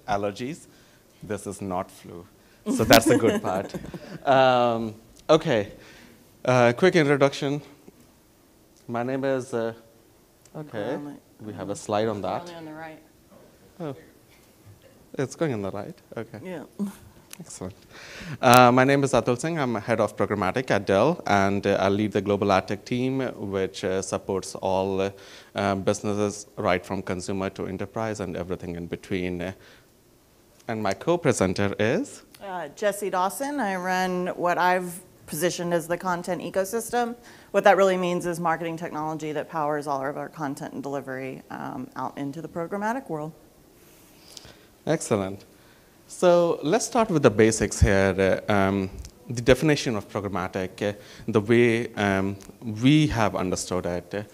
allergies. This is not flu. So that's the good part. Okay, quick introduction. My name is, okay, we have a slide on that. Only on the right. Oh, it's going on the right, okay. Yeah. Excellent. My name is Atul Singh. I'm head of Programmatic at Dell, and I lead the global ad tech team, which supports all businesses, right from consumer to enterprise and everything in between. And my co-presenter is? Jessie Dawson. I run what I've positioned as the content ecosystem. What that really means is marketing technology that powers all of our content and delivery out into the programmatic world. Excellent. So let's start with the basics here. The definition of programmatic, the way we have understood it.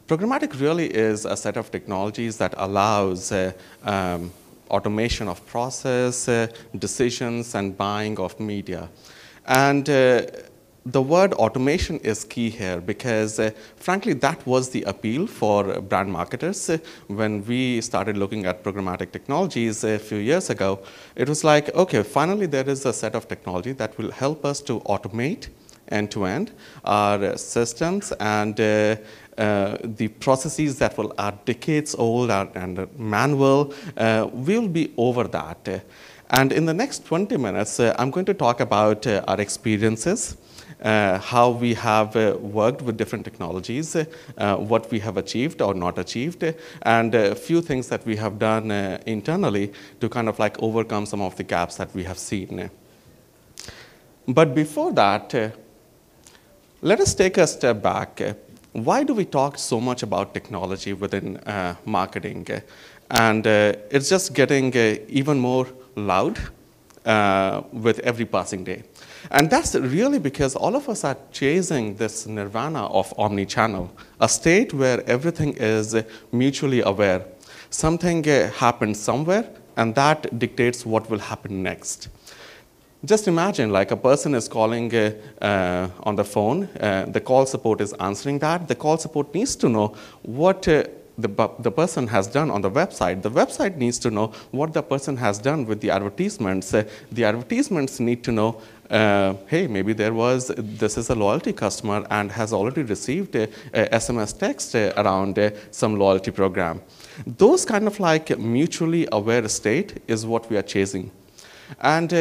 Programmatic really is a set of technologies that allows automation of process, decisions, and buying of media. And the word automation is key here because, frankly, that was the appeal for brand marketers. When we started looking at programmatic technologies a few years ago, it was like, okay, finally there is a set of technology that will help us to automate end-to-end our systems and the processes that are decades old and manual, we'll be over that. And in the next 20 minutes, I'm going to talk about our experiences, how we have worked with different technologies, what we have achieved or not achieved, and a few things that we have done internally to kind of like overcome some of the gaps that we have seen. But before that, let us take a step back. Why do we talk so much about technology within marketing? And it's just getting even more loud with every passing day. And that's really because all of us are chasing this nirvana of omni-channel, a state where everything is mutually aware. Something happens somewhere, and that dictates what will happen next. Just imagine, like a person is calling on the phone, the call support is answering that. The call support needs to know what the person has done on the website. The website needs to know what the person has done with the advertisements. The advertisements need to know, hey, maybe this is a loyalty customer and has already received a SMS text around some loyalty program. Those kind of like mutually aware state is what we are chasing. And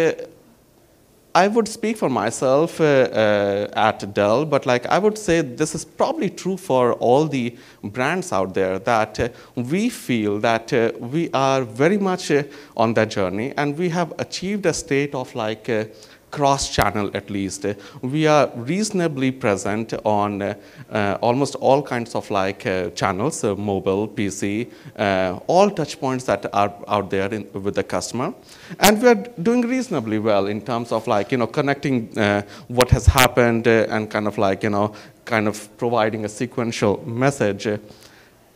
I would speak for myself at Dell, but like I would say this is probably true for all the brands out there, that we feel that we are very much on that journey, and we have achieved a state of like cross-channel at least. We are reasonably present on almost all kinds of like channels, mobile, PC, all touch points that are out there with the customer. And we are doing reasonably well in terms of like, connecting what has happened and kind of like, kind of providing a sequential message.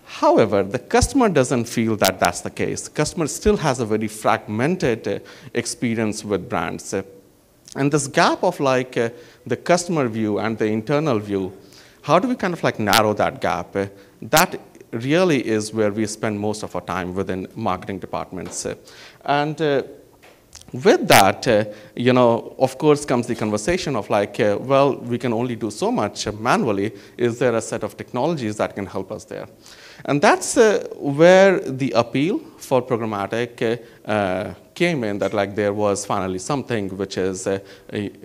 However, the customer doesn't feel that that's the case. Customer still has a very fragmented experience with brands. And this gap of like the customer view and the internal view, how do we kind of like narrow that gap? That really is where we spend most of our time within marketing departments. And with that, of course, comes the conversation of like, well, we can only do so much manually. Is there a set of technologies that can help us there? And that's where the appeal for programmatic came in, that like there was finally something which is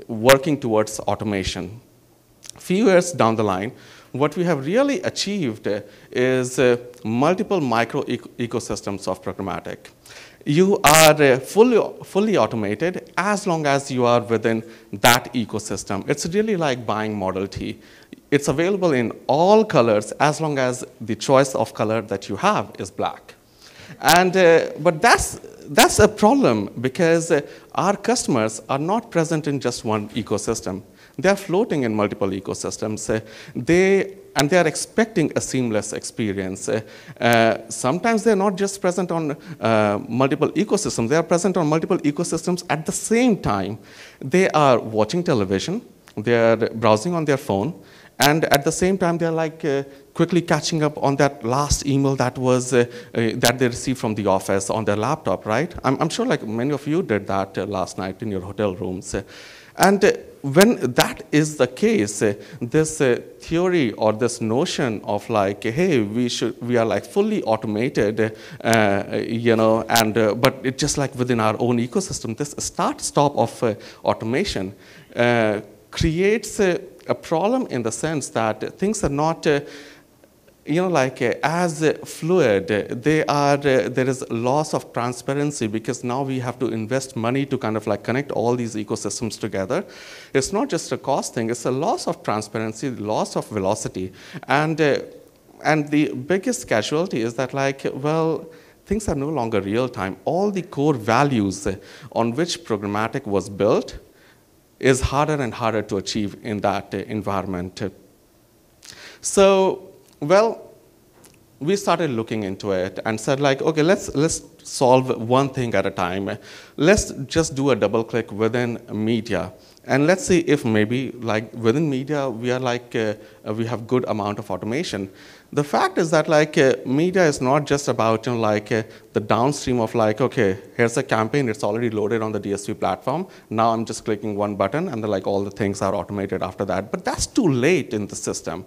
working towards automation. Few years down the line, what we have really achieved is multiple micro ecosystems of programmatic. You are fully automated as long as you are within that ecosystem. It's really like buying Model T. It's available in all colors as long as the choice of color that you have is black. And but that's a problem because our customers are not present in just one ecosystem. They are floating in multiple ecosystems. They are expecting a seamless experience. Sometimes they're not just present on multiple ecosystems. They are present on multiple ecosystems at the same time. They are watching television. They are browsing on their phone. And at the same time, they're like quickly catching up on that last email that was that they received from the office on their laptop, right? I'm sure like many of you did that last night in your hotel rooms. And when that is the case, this theory or this notion of like, hey, we are like fully automated, you know, and but it's just like within our own ecosystem, this start-stop of automation creates a problem in the sense that things are not you know, like as fluid, there is loss of transparency because now we have to invest money to kind of like connect all these ecosystems together. It's not just a cost thing, it's a loss of transparency, loss of velocity. And the biggest casualty is that like, well, things are no longer real time. All the core values on which programmatic was built is harder and harder to achieve in that environment. So, well, we started looking into it and said like, okay, let's solve one thing at a time. Let's just do a double click within media. And let's see if maybe like within media, we are like, we have good amount of automation. The fact is that like media is not just about, you know, like the downstream of like, okay, here's a campaign, it's already loaded on the DSP platform. Now I'm just clicking one button and then like all the things are automated after that. But that's too late in the system.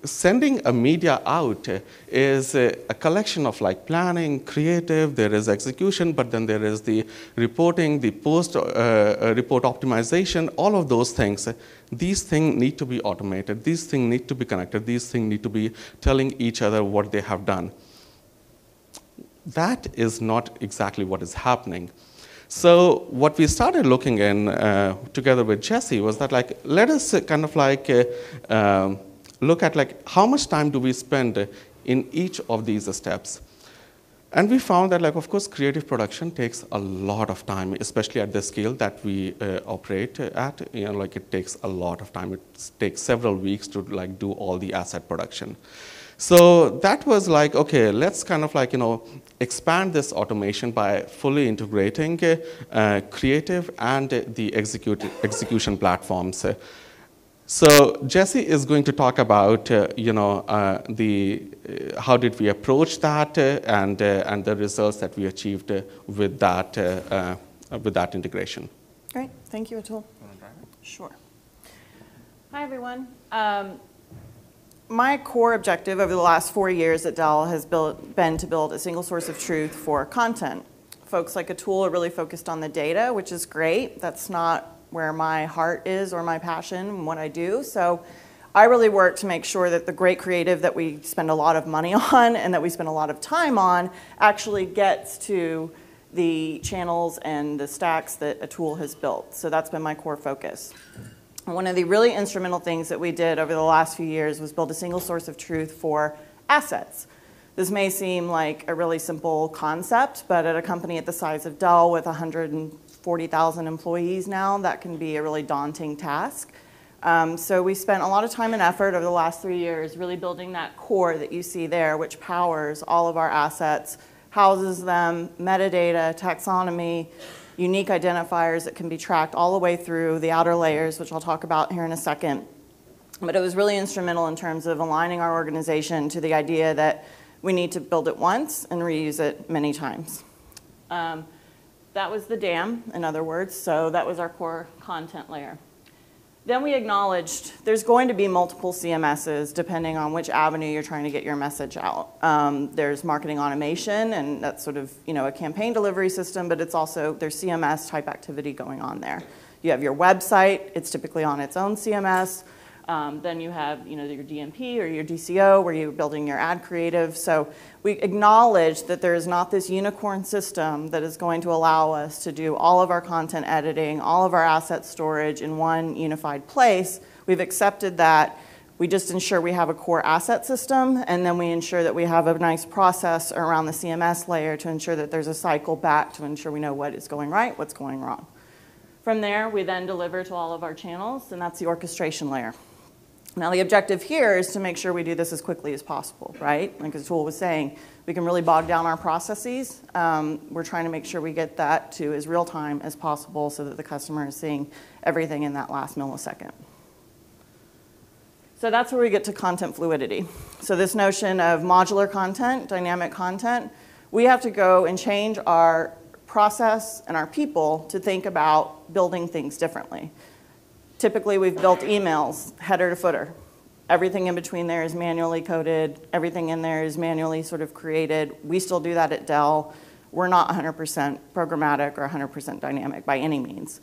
Sending a media out is a collection of like planning, creative, there is execution, but then there is the reporting, the post-report optimization, all of those things. These things need to be automated. These things need to be connected. These things need to be telling each other what they have done. That is not exactly what is happening. So what we started looking in together with Jessie was that like, let us kind of like look at like how much time do we spend in each of these steps. And we found that like, of course, creative production takes a lot of time, especially at the scale that we operate at. You know, like it takes a lot of time. It takes several weeks to like do all the asset production. So that was like, okay, let's kind of like, you know, expand this automation by fully integrating creative and the execution platforms. So Jessie is going to talk about, you know, how did we approach that and the results that we achieved with that integration. Great, thank you, Atul. Sure. Hi, everyone. My core objective over the last 4 years at Dell has been to build a single source of truth for content. Folks like Atul are really focused on the data, which is great. That's not where my heart is or my passion and what I do. So I really work to make sure that the great creative that we spend a lot of money on and that we spend a lot of time on actually gets to the channels and the stacks that Atul has built. So that's been my core focus. And one of the really instrumental things that we did over the last few years was build a single source of truth for assets. This may seem like a really simple concept, but at a company at the size of Dell with 140,000 employees now, that can be a really daunting task. So we spent a lot of time and effort over the last 3 years really building that core that you see there, which powers all of our assets, houses them, metadata, taxonomy, unique identifiers that can be tracked all the way through the outer layers, which I'll talk about here in a second. But it was really instrumental in terms of aligning our organization to the idea that we need to build it once and reuse it many times. That was the dam, in other words, so that was our core content layer. Then we acknowledged there's going to be multiple CMSs depending on which avenue you're trying to get your message out. There's marketing automation, and that's sort of, you know, a campaign delivery system, but it's also, there's CMS type activity going on there. You have your website, it's typically on its own CMS. Then you have, you know, your DMP or your DCO where you're building your ad creative. So we acknowledge that there is not this unicorn system that is going to allow us to do all of our content editing, all of our asset storage in one unified place. We've accepted that. We just ensure we have a core asset system, and then we ensure that we have a nice process around the CMS layer to ensure that there's a cycle back to ensure we know what is going right, what's going wrong. From there, we then deliver to all of our channels, and that's the orchestration layer. Now, the objective here is to make sure we do this as quickly as possible, right? Like Atul was saying, we can really bog down our processes. We're trying to make sure we get that to as real time as possible so that the customer is seeing everything in that last millisecond. So that's where we get to content fluidity. So this notion of modular content, dynamic content, we have to go and change our process and our people to think about building things differently. Typically, we've built emails, header to footer. Everything in between there is manually coded. Everything in there is manually sort of created. We still do that at Dell. We're not 100% programmatic or 100% dynamic by any means.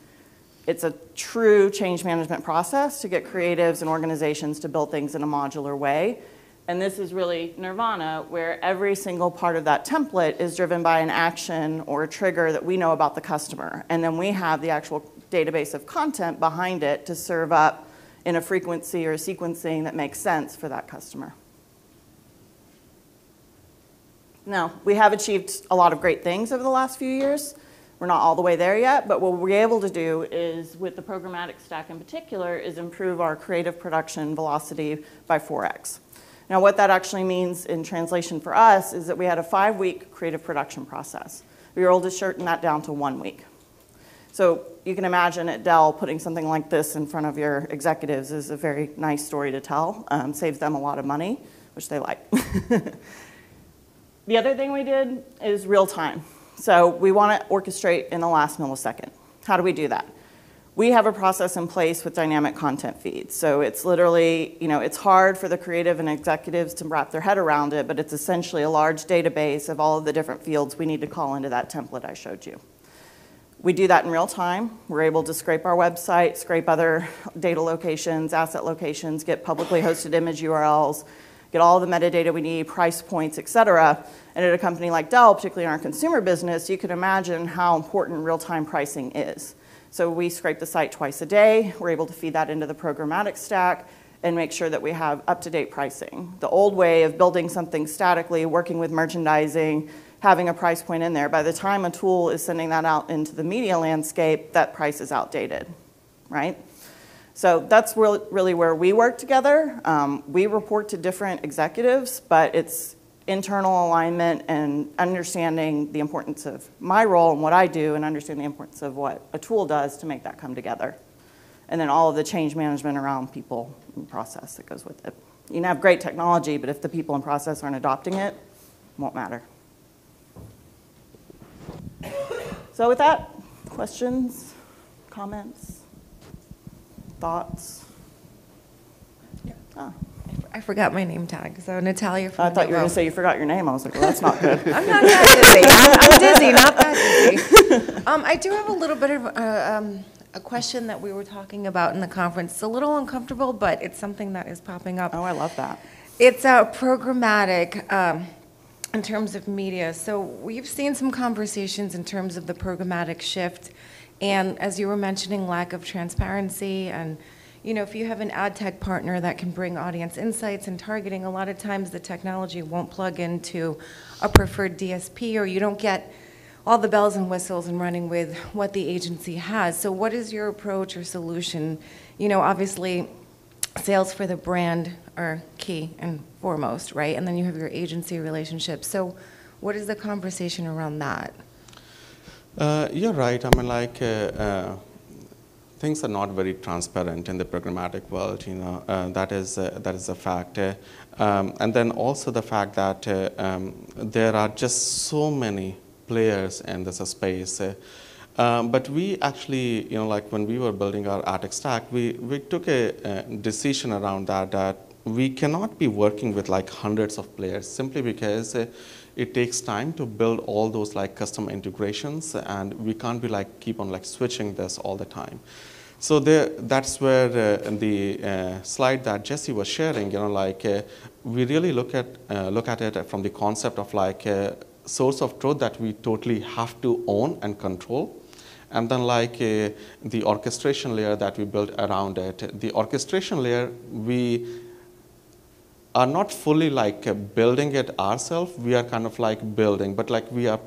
It's a true change management process to get creatives and organizations to build things in a modular way. And this is really nirvana, where every single part of that template is driven by an action or a trigger that we know about the customer. And then we have the actual database of content behind it to serve up in a frequency or a sequencing that makes sense for that customer. Now, we have achieved a lot of great things over the last few years. We're not all the way there yet, but what we're able to do is, with the programmatic stack in particular, is improve our creative production velocity by 4x. Now, what that actually means in translation for us is that we had a 5-week creative production process. We were able to shorten that down to 1 week. So you can imagine at Dell, putting something like this in front of your executives is a very nice story to tell. Saves them a lot of money, which they like. The other thing we did is real time. So we want to orchestrate in the last millisecond. How do we do that? We have a process in place with dynamic content feeds. So it's literally, it's hard for the creative and executives to wrap their head around it, but it's essentially a large database of all of the different fields we need to call into that template I showed you. We do that in real time. We're able to scrape our website, scrape other data locations, asset locations, get publicly hosted image URLs, get all the metadata we need, price points, et cetera. And at a company like Dell, particularly in our consumer business, you can imagine how important real-time pricing is. So we scrape the site twice a day. We're able to feed that into the programmatic stack and make sure that we have up-to-date pricing. The old way of building something statically, working with merchandising, having a price point in there, by the time a tool is sending that out into the media landscape, that price is outdated, right? So that's really where we work together. We report to different executives, but it's internal alignment and understanding the importance of my role and what I do, and understanding the importance of what a tool does to make that come together. And then all of the change management around people and process that goes with it. You can have great technology, but if the people and process aren't adopting it, it won't matter. So with that, questions, comments, thoughts? Yeah. Oh. I forgot my name tag, so Natalia from I thought you were going to say you forgot your name. I was like, well, that's not good. I'm not that dizzy. I'm dizzy, not that dizzy. I do have a little bit of a question that we were talking about in the conference. It's a little uncomfortable, but it's something that is popping up. Oh, I love that. It's programmatic in terms of media. So we've seen some conversations in terms of the programmatic shift, and as you were mentioning, lack of transparency, and if you have an ad tech partner that can bring audience insights and targeting, a lot of times the technology won't plug into a preferred DSP, or you don't get all the bells and whistles and running with what the agency has. So what is your approach or solution? Obviously, sales for the brand are key and foremost, right? And then you have your agency relationships. So what is the conversation around that? You're right. Things are not very transparent in the programmatic world. That is a fact. And then also the fact that there are just so many players in this space. But we actually, when we were building our ad tech stack, we took a decision around that we cannot be working with hundreds of players, simply because it takes time to build all those custom integrations, and we can't be keep on switching this all the time. So that's where the slide that Jessie was sharing, we really look at it from the concept of a source of truth that we totally have to own and control. And then the orchestration layer that we built around it. The orchestration layer, we are not fully building it ourselves. We are kind of building, but we are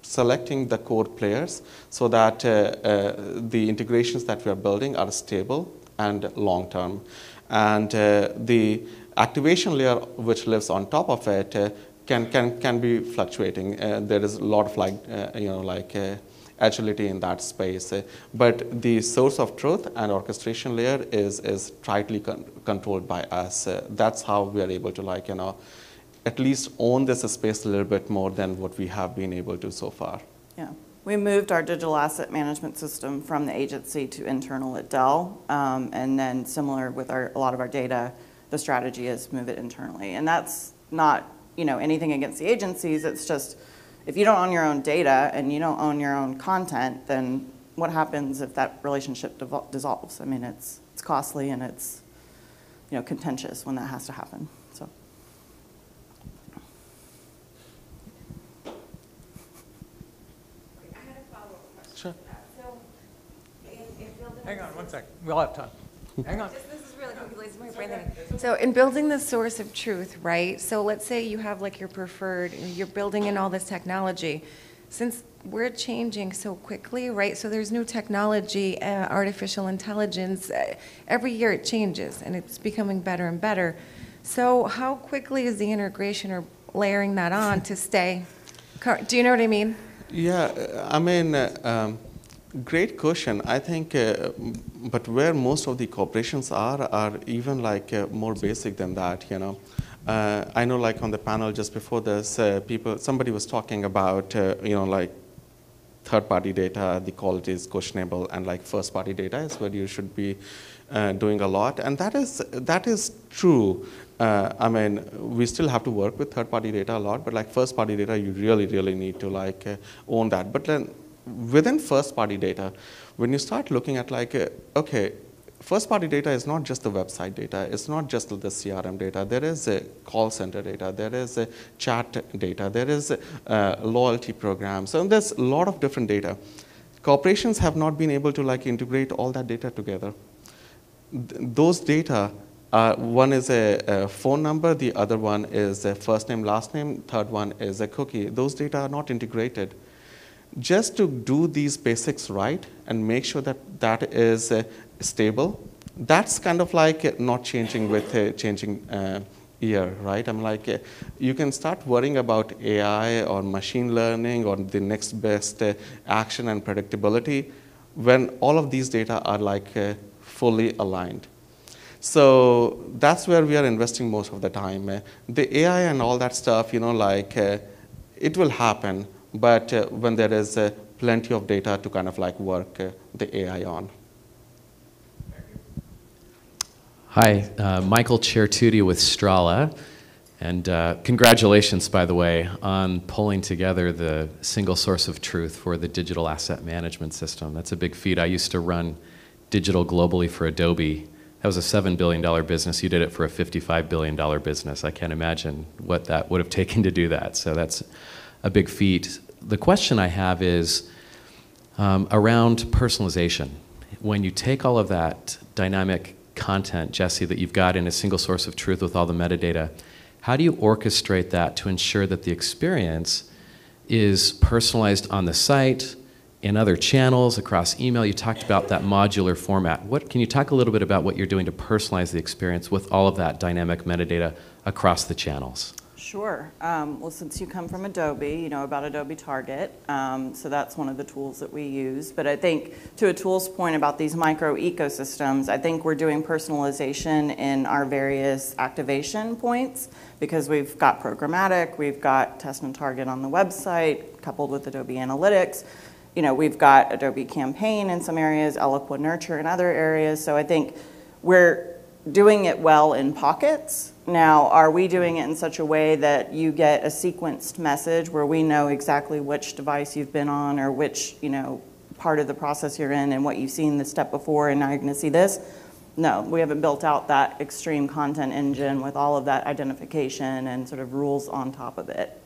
selecting the core players so that the integrations that we are building are stable and long-term. And the activation layer, which lives on top of it, can be fluctuating. There is a lot of agility in that space. But the source of truth and orchestration layer is tightly controlled by us. That's how we are able to at least own this space a little bit more than what we have been able to so far. Yeah. We moved our digital asset management system from the agency to internal at Dell. And then similar with a lot of our data, the strategy is move it internally. And that's not anything against the agencies. It's just if you don't own your own data and you don't own your own content, then what happens if that relationship dissolves? I mean, it's costly and it's contentious when that has to happen. So. Sure. Hang on one second. We'll have time. Hang on. This is really confusing. My brain thinking. So in building the source of truth, right? So let's say you have your preferred, you're building in all this technology. Since we're changing so quickly, right? So there's new technology, artificial intelligence. Every year it changes and it's becoming better and better. So how quickly is the integration or layering that on to stay? Do you know what I mean? Yeah, I mean, great question. I think, but where most of the corporations are even more basic than that, I know on the panel just before this, somebody was talking about, third-party data, the quality is questionable, and first-party data is where you should be doing a lot. And that is true. I mean, we still have to work with third-party data a lot, but first-party data, you really, really need to own that. But then within first-party data, when you start looking at okay, first-party data is not just the website data, it's not just the CRM data. There is a call center data, there is a chat data, there is loyalty programs, and there's a lot of different data. Corporations have not been able to integrate all that data together. Those data, one is a phone number, the other one is a first name, last name, third one is a cookie. Those data are not integrated. Just to do these basics right and make sure that that is stable, that's kind of not changing with changing year, right? I'm you can start worrying about AI or machine learning or the next best action and predictability when all of these data are fully aligned. So that's where we are investing most of the time. The AI and all that stuff, it will happen, but when there is plenty of data to kind of work the AI on. Hi, Michael Chertuti with Strala. And congratulations, by the way, on pulling together the single source of truth for the digital asset management system. That's a big feat. I used to run digital globally for Adobe. That was a $7 billion business. You did it for a $55 billion business. I can't imagine what that would have taken to do that. So that's a big feat. The question I have is around personalization. When you take all of that dynamic content, Jessie, that you've got in a single source of truth with all the metadata, how do you orchestrate that to ensure that the experience is personalized on the site, in other channels, across email? You talked about that modular format. Can you talk a little bit about what you're doing to personalize the experience with all of that dynamic metadata across the channels? Sure. Well, since you come from Adobe, you know about Adobe Target, so that's one of the tools that we use. But I think to Atul's point about these micro ecosystems, I think we're doing personalization in our various activation points because we've got programmatic, we've got test and target on the website, coupled with Adobe Analytics. You know, we've got Adobe Campaign in some areas, Eloqua Nurture in other areas. So I think we're doing it well in pockets. Now, are we doing it in such a way that you get a sequenced message where we know exactly which device you've been on or which, part of the process you're in and what you've seen the step before and now you're going to see this? No, we haven't built out that extreme content engine with all of that identification and sort of rules on top of it.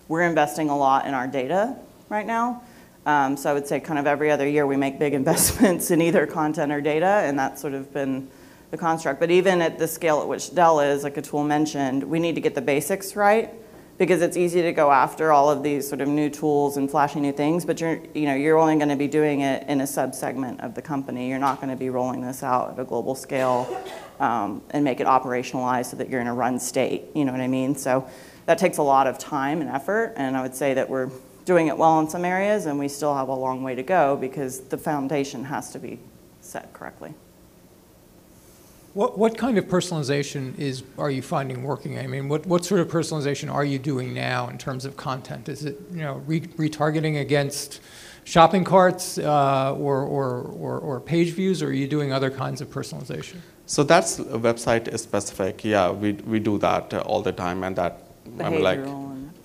We're investing a lot in our data right now. So I would say kind of every other year we make big investments in either content or data, and that's sort of been the construct. But even at the scale at which Dell is, like Atul mentioned, we need to get the basics right because it's easy to go after all of these sort of new tools and flashy new things, but you're only going to be doing it in a subsegment of the company. You're not going to be rolling this out at a global scale and make it operationalized so that you're in a run state. You know what I mean? So That takes a lot of time and effort, and I would say that we're doing it well in some areas, and we still have a long way to go because the foundation has to be set correctly. What kind of personalization are you finding working? I mean, what sort of personalization are you doing now in terms of content? Is it, you know, retargeting against shopping carts or page views, or are you doing other kinds of personalization? So that's website specific. Yeah, we do that all the time, and that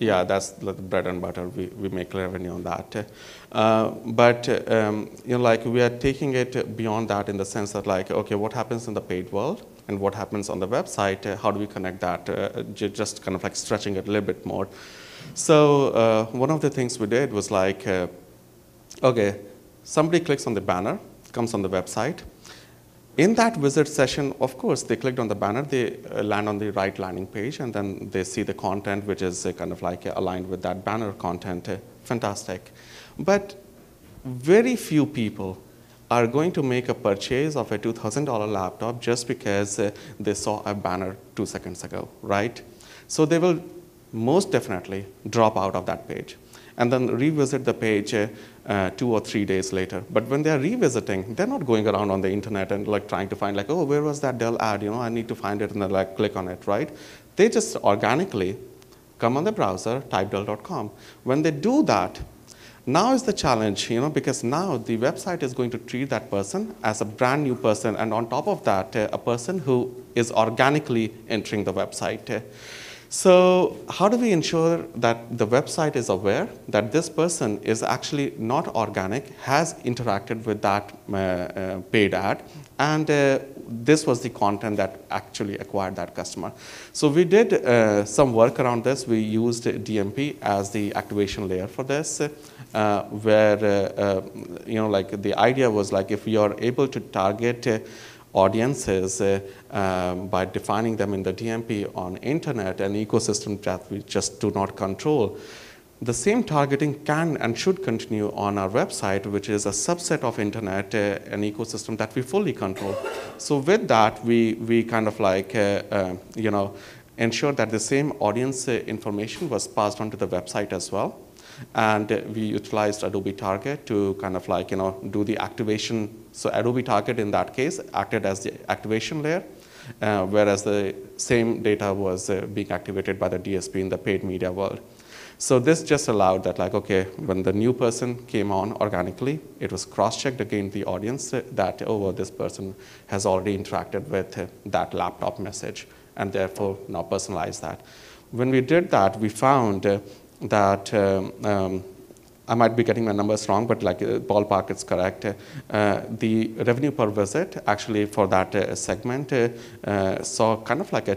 yeah, that's the bread and butter. We make revenue on that. But you know, like we are taking it beyond that in the sense that like, okay, what happens in the paid world and what happens on the website? How do we connect that? Just kind of like stretching it a little bit more. So one of the things we did was like, okay, somebody clicks on the banner, comes on the website. In that visit session, of course, they clicked on the banner, they land on the right landing page, and then they see the content, which is kind of like aligned with that banner content. Fantastic. But very few people are going to make a purchase of a $2,000 laptop just because they saw a banner 2 seconds ago, right? So they will most definitely drop out of that page and then revisit the page 2 or 3 days later. But when they're revisiting, they're not going around on the internet and like trying to find like, oh, where was that Dell ad? You know, I need to find it and then like click on it, right? They just organically come on the browser, type Dell.com. When they do that, now is the challenge, you know, because now the website is going to treat that person as a brand new person, and on top of that, a person who is organically entering the website. So how do we ensure that the website is aware that this person is actually not organic, has interacted with that paid ad, and this was the content that actually acquired that customer? So we did some work around this. We used DMP as the activation layer for this, where you know, like the idea was like if you are able to target audiences by defining them in the DMP on internet, an ecosystem that we just do not control, the same targeting can and should continue on our website, which is a subset of internet, an ecosystem that we fully control. So with that, we kind of like, you know, ensure that the same audience information was passed on to the website as well. And we utilized Adobe Target to kind of like, you know, do the activation. So Adobe Target in that case acted as the activation layer, whereas the same data was being activated by the DSP in the paid media world. So this just allowed that like, okay, when the new person came on organically, it was cross-checked against the audience that, oh, well, this person has already interacted with that laptop message, and therefore now personalize that. When we did that, we found that I might be getting my numbers wrong, but like ballpark it's correct. The revenue per visit actually for that segment saw kind of like a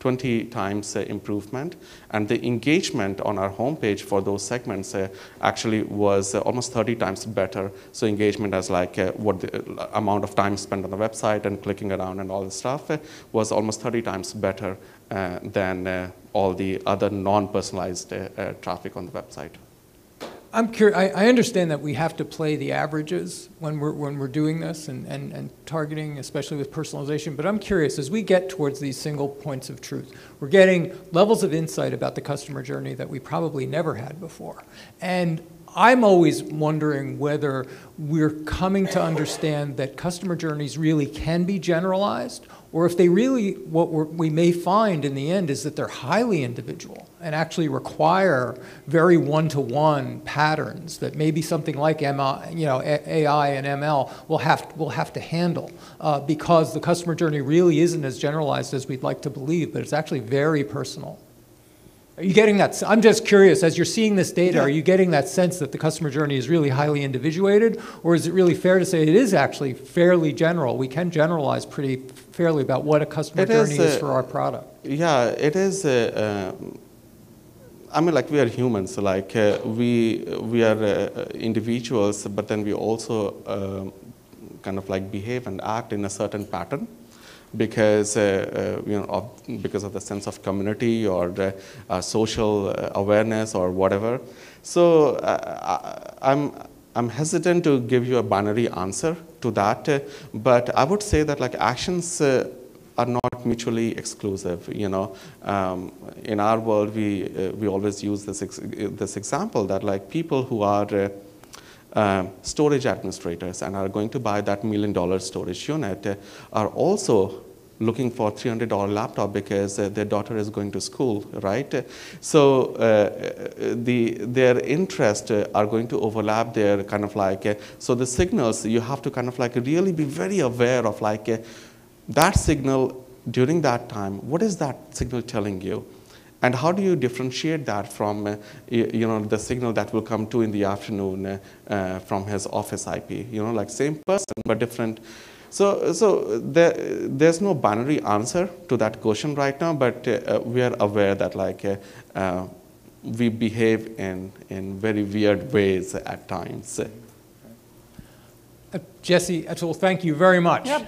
20 times improvement, and the engagement on our homepage for those segments actually was almost 30 times better. So engagement as like what the amount of time spent on the website and clicking around and all this stuff was almost 30 times better than all the other non-personalized traffic on the website. I'm curious. I understand that we have to play the averages when we're doing this and targeting, especially with personalization. But I'm curious, as we get towards these single points of truth, we're getting levels of insight about the customer journey that we probably never had before. And I'm always wondering whether we're coming to understand that customer journeys really can be generalized, or if they really, what we may find in the end is that they're highly individual and actually require very one-to-one patterns that maybe something like AI and ML will have to handle because the customer journey really isn't as generalized as we'd like to believe, but it's actually very personal. Are you getting that? I'm just curious, as you're seeing this data, are you getting that sense that the customer journey is really highly individuated, or is it really fair to say it is actually fairly general? We can generalize pretty fairly about what a customer journey is for our product. Yeah, it is. I mean, like we are humans, so like we are individuals, but then we also kind of like behave and act in a certain pattern, because because of the sense of community or the social awareness or whatever. So I'm hesitant to give you a binary answer to that, but I would say that like actions are not mutually exclusive. You know, in our world, we always use this example that like people who are storage administrators and are going to buy that $1 million storage unit are also looking for $300 laptop because their daughter is going to school, right? So their interests are going to overlap there, kind of like, so the signals, you have to kind of like really be very aware of like that signal during that time. What is that signal telling you? And how do you differentiate that from, you know, the signal that will come 2 in the afternoon from his office IP? You know, like same person, but different. So there's no binary answer to that question right now, but we are aware that like we behave in very weird ways at times. Jessie, Atul, thank you very much. Yep.